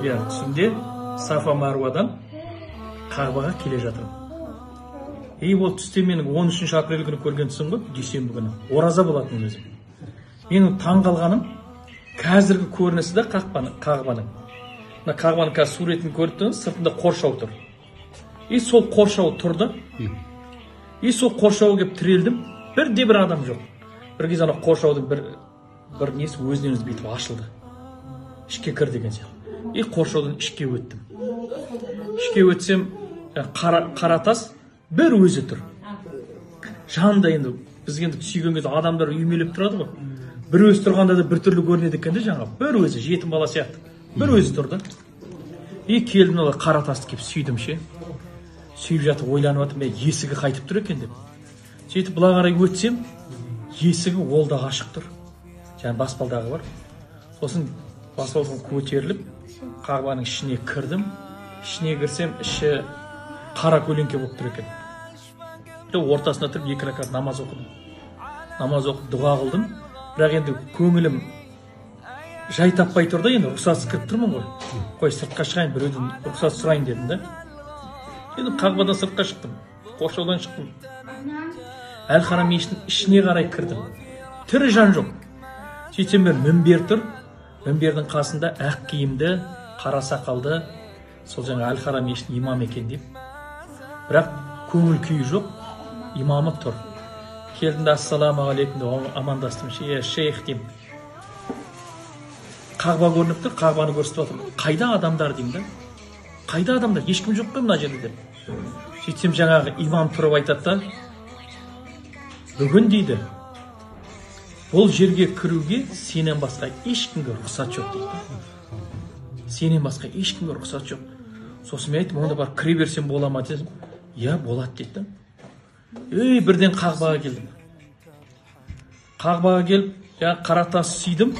иә, түсімде Сафа Маруадан Қағбаға келе жатырмын. Ол түсте менің 13 апрель күні көрген түсім ғой, дүйсенбі күні. Ораза болатын өзім. Менің таң қалғаным қазіргі көрінісі де Қағбаның. Қағбаның қазір суретін көріп тұрмын, сыртында қоршау тұр. Сол қоршау тұрды. Сол қоршауға келіп тірелдім. Бір адам жоқ. Bir kez ана қоршаудың бір несі өзінен өзі бүйтіп ашылды. Ішке кір деген сияқты. Қоршаудан ішке өттім. Ішке өтсем, қара тас бір өзі тұр. Жанында енді біз енді сүйген кезде адамдар үймелеп тұрады ғой. Бір өзі тұрғанда да бір түрлі көрінеді екен де жаңа. Бір өзі жетім бала сияқты. Бір өзі тұрды. Келдім олар қара тасты келіп сүйдім ше. Сүйіп жатып ойланып жатырмын, есігі қайтып тұр екен деп. Сөйтіп бұлай қарай өтсем, есігі ол да ашық тұр. Жаңа баспалдағы бар. Сосын баспалдағын көтеріліп, Қағбаның ішіне кірдім. Ішіне кірсем, іші қара көлеңке болып тұр екен. Ортасына тұрып 2 рәкат намаз оқыдым. Намаз оқып дұға қылдым. Бірақ енді көңілім жай таппай тұрды, енді рұқсатсыз кіріп тұрмын ғой. Қой сыртқа шығайын, біреуден рұқсат сұрайын дедім да. Енді Қағбадан сыртқа шықтым. Қоршаудан шықтым. Әл-Харам мешітінің ішіне қарай кірдім. Тірі жан жоқ. Сөйтсем бір мінбер тұр. Мінбердің қасында ақ киімді, қара сақалды, сол жаңа Әл-Харам мешітінің имам екен деп. Бірақ көңіл күйі жоқ, имамы тұр. Келдім де ассаламу алейкум деп амандастым. Шейх деймін. Қағба көрініп тұр, Қағбаны көрсетіп жатырмын. Қайда адамдар деймін да? Қайда адамдар? Ешкім жоқ қой мына жерде деп. Сөйтсем жаңағы имам тұрып айтады да, бүгін дейді, бұл жерге кіруге сенен басқа ешкімге рұқсат жоқ дейді. Сенен басқа ешкімге рұқсат жоқ. Сосын мен айттым, онда бар кіре берсем бола ма дедім. Иә, болады деді. Бірден Қағбаға келдім. Қағбаға келіп, жаңа қара тас сүйдім.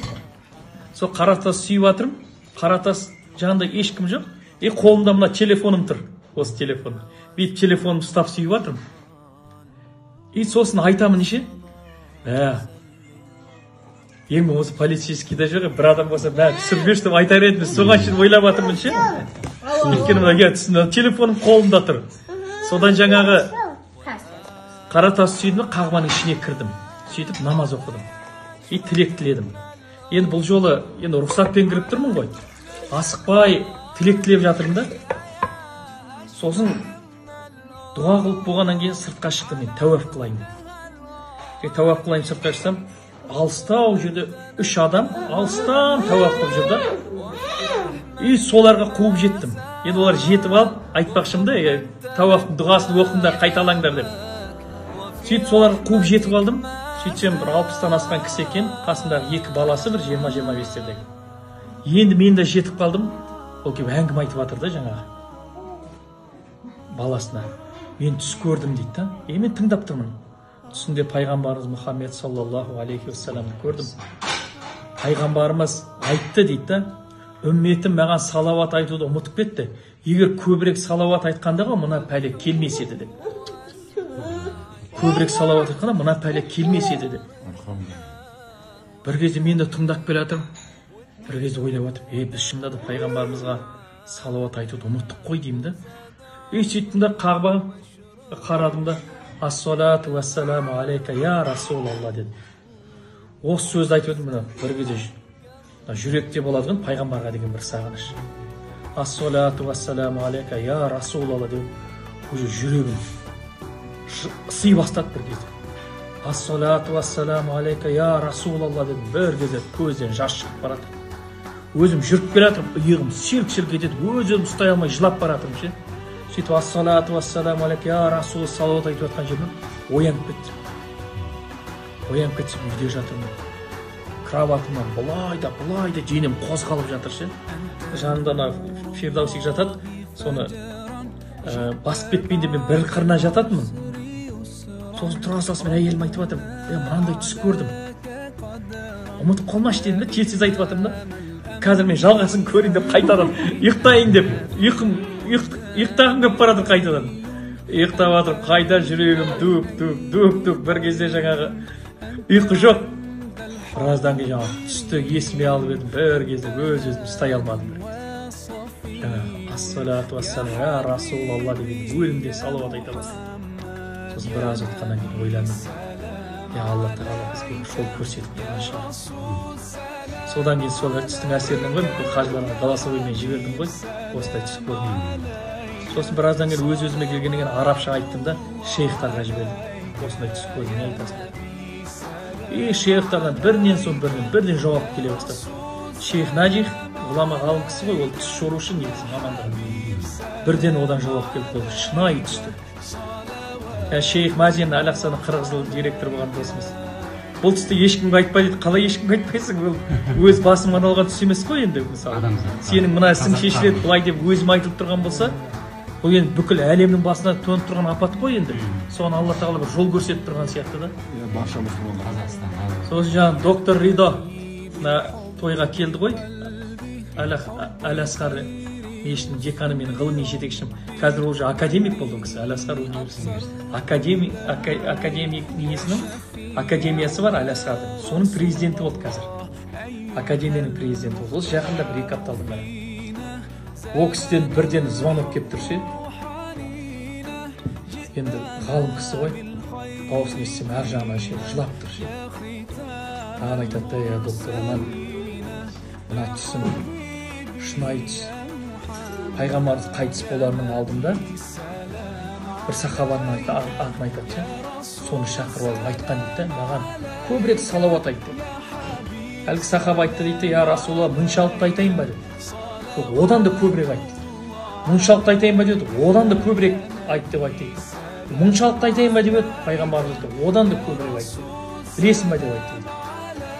Сол қара тас сүйіп жатырмын. Қара тас жанында ешкім жоқ. Қолымда мына телефоным тұр. Осы телефон. Бүйтіп телефонымды ұстап сүйіп жатырмын. Сосын айтамын неше? Ең осы полицейскийде жоқ, бір адам болса, түсірбеш деп айтар едім, соған үшін ойлап жатырмын ше. Өйткені телефоным қолымда тұр. Содан жаңағы қара тас сүйдім, Қағбаның ішіне кірдім. Сөйтіп намаз оқыдым. Тілек тіледім. Енді бұл жолы рұқсатпен кіріп тұрмын ғой. Асықпай тілек тілеп жатырмын да. Сосын дұға қылып болғаннан кейін сыртқа шықтым, мен тәуап қылайын. Тәуап қылайын сыртқа шықсам, алыстау жерде 3 адам алыстан тәуап қылып жүрді. Соларға қуып жеттім. Енді олар жетіп алып айтпақшым да, тәуаптың дұғасын оқыңдар, қайталаңдар деп. Сөйтіп соларға қуып жетіп алдым. Сөйтсем бір 60-тан асқан кісі екен, қасындағы 2 баласы бір 20-25-тердегі. Енді мен де жетіп қалдым. Ол келіп әңгіме айтып жатыр да жаңағы баласына. Мен түс көрдім дейді да. Мен тыңдап тұрмын. Түсінде пайғамбарымыз Мұхаммед саллаллаху алейхи уассаламды көрдім. Пайғамбарымыз айтты дейді да. Үмметім маған салауат айтуды ұмытып кетті. Егер көбірек салауат айтқандағы мына пәле келмес еді деп. Көбірек салауат айтқанда мына пәле келмес еді деп. Бір кезде мен де тыңдап келе жатырмын. Бір кезде ойлап жатып, біз шынында да пайғамбарымызға салауат айтуды ұмыттық қой деймін да. Сөйттім де Қағбаға қарадым да, ассалату вассаламу алейка я Расулалла деді. Осы сөзді айтып едім, бір кезде жүректе болады ғой пайғамбарға деген бір сағыныш. Ассалату вассаламу алейка я Расулалла деп, уже жүрегім сый бастады бір кезде. Ассалату вассаламу алейка я Расулалла дедім, бір кезде көзден жас шығып барады. Өзім жүріп келе жатырмын, иығым селк-селк етеді, өзім ұстай алмай жылап баратырмын ше. Сөйтіп ассалату вассаламу алейка я Расул салауат айтып жатқан жерден оянып кеттім. Оянып кетсем үйде жатырмын. Кроватымнан бұлай да денем қозғалып жатыр ше. Жанымда Фирдаусик жатады, соны басып кетпейін деп мен бір қырына жататынмын. Сосын тұра салысымен әйелім айтып жатырмын, мынандай түс көрдім. Ұмытып қалмашы дедім де, тез айтып жатырмын да. Қазір мен жалғасын көрейін деп қайтадан ұйықтайын деп, ұйықтағым келіп баратыр қайтадан. Ұйықтап жатырып, қайда жүрегім дүк, бір кезде жаңағы ұйқы жоқ. Біраздан кейін түсті есіме алып едім, бір кезде өзім ұстай алмадым. жаңағы ассалату вассалам я расулалла деген өлімде салауат айта бастады. Сосын біраз өткеннен кейін ойландым, Алла тағала бізге жол көрсетіп тұрған шығар. Содан кейін сол түстің әсерінен ғой бүкіл қажыларға голосовоймен жібердім ғой, осылай түс көрдім. Сосын біраздан кейін өз өзіме келгеннен кейін арабша айттым да шейхтарға жібердім, осындай түс көрдім, не айтасың? Шейхтардан бірінен соң бірден жауап келе бастады. Шейх Наджих ғұлама ғалым кісі ғой, ол түс жорушы негізі мамандығы. Бірден одан жауап келді, ол шынайы түсті. Шейх Мазин Алақсаның 40 жыл директор болған досымыз. Бұл түсті ешкімге айтпа дейді. Қалай ешкімге айтпайсың? Ол өз басымнан алған түс емес қой енді, мысалы. Сенің мына ісің шешіледі былай деп өзім айтылып тұрған болса, бұл енді бүкіл әлемнің басына төніп тұрған апат қой енді. Соны Алла тағала бір жол көрсетіп тұрған сияқты да. Барша мұсылмандар Қазақстан. Сосын жаңағы доктор Ридо тойға келді ғой. Әл-Асқар мешітінің деканы, менің ғылыми жетекшім. Қазір уже академик болды ол кісі, Әл-Асқар университеті. Академик несінің академиясы бар Әл-Асқардың. Соның президенті болды қазір. Академияның президенті болды. Осы жақында 1-2 апта алдын бері. Ол кісіден бірден звонок келіп тұршы. Енді ғалым кісі ғой. Дауысын естісем әр жағынан жылап тұршы. Маған айтады, доктор, мына түсім шынайы түс. Пайғамбарымыз қайтыс боларының алдында бір сахабаның атын айтады. Соны шақырып алып айтқан дейді, маған көбірек салауат айтты. Әлгі сахаба айтты дейді, я Расулалла, мұншалықты айтайын ба деді. Одан да көбірек айтты. Мұншалықты айтайын ба деді, одан да көбірек айт деп айтты. Мұншалықты айтайын ба деп еді, пайғамбарымыз одан да көбірек айтты. Білесің ба деп айтты.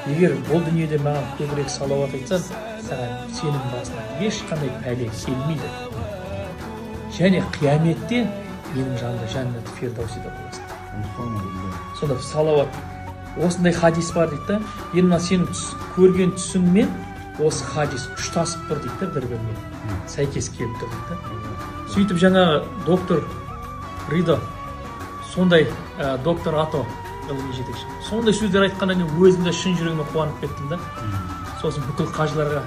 Егер бұл дүниеде маған көбірек салауат айтсан, саған сенің басына ешқандай пәле келмейді. Және қияметте менің жанымда жәннат фирдаусида боласың. Сонда салауат. Осындай хадис бар дейді. Енді мына сенің көрген түсіңмен осы хадис ұштасып тұр дейді, бір-біріне сәйкес келіп тұр дейді. Сөйтіп жаңағы доктор Ридо, сондай доктор Ато ғылыми жетекші. Сондай сөздер айтқаннан кейін өзімде шын жүрегіме қуанып кеттім да. Сосын бүкіл қажыларға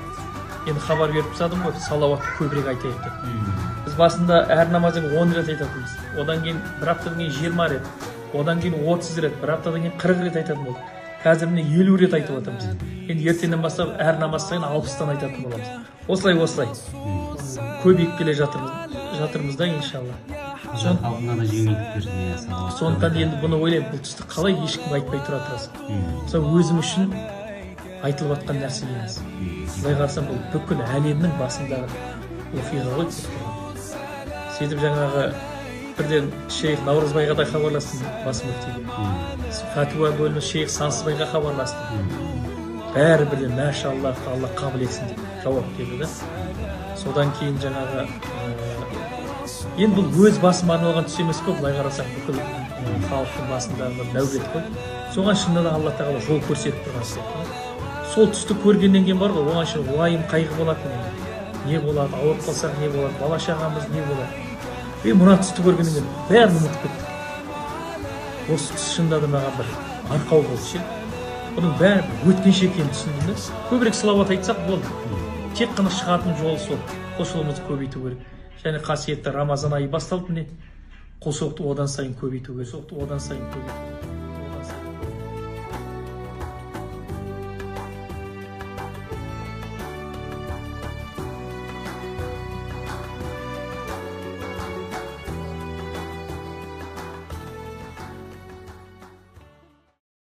енді хабар беріп тастадым ғой, салауатты көбірек айтайық деп. Біз басында әр намаздан 10 рет айтатынбыз. Одан кейін бір аптадан кейін 20 рет, одан кейін 30 рет, бір аптадан кейін 40 рет айтатын болдық. Қазір міне 50 рет айтып жатырмыз. Енді ертеңнен бастап әр намаз сайын 60-тан айтатын боламыз. Осылай көбейіп келе жатырмыз да, иншалла. Сондықтан енді бұны ойлаймын, бұл түсті қалай ешкімге айтпай тұра тұрасың. Мысалы өзім үшін айтылып жатқан нәрсе емес. Былай қарасам, бұл бүкіл әлемнің басындағы оқиға ғой. Сөйтіп жаңағы бірден шейх Наурызбайға да хабарластым, бас мүфтиге. Фатуа бөлімі шейх Сансызбайға хабарластым. Бәрі бірден мәшалла, Алла қабыл етсін деп жауап келді да. Содан кейін жаңағы енді бұл өз басыма арналған түс емес қой, былай қарасақ бүкіл халықтың басындағы нәубет қой. Соған шынында да Алла тағала жол көрсетіп тұрған сияқты. Сол түсті көргеннен кейін бар ғой, оған үшін уайым қайғы болады. Не болады, ауырып қалсақ не болады, бала шағамыз не болады. Мына түсті көргеннен кейін бәрін ұмытып кеттім. Осы түс шынында да маған бір арқау болды ше. Бұның бәрі өткенше екенін түсіндім да. Көбірек салауат айтсақ болды. Тек қана шығатын жолы сол. Құлшылығымызды көбейту керек. Және қасиетті Рамазан айы басталды міне. Құлшылықты одан сайын көбейту керек.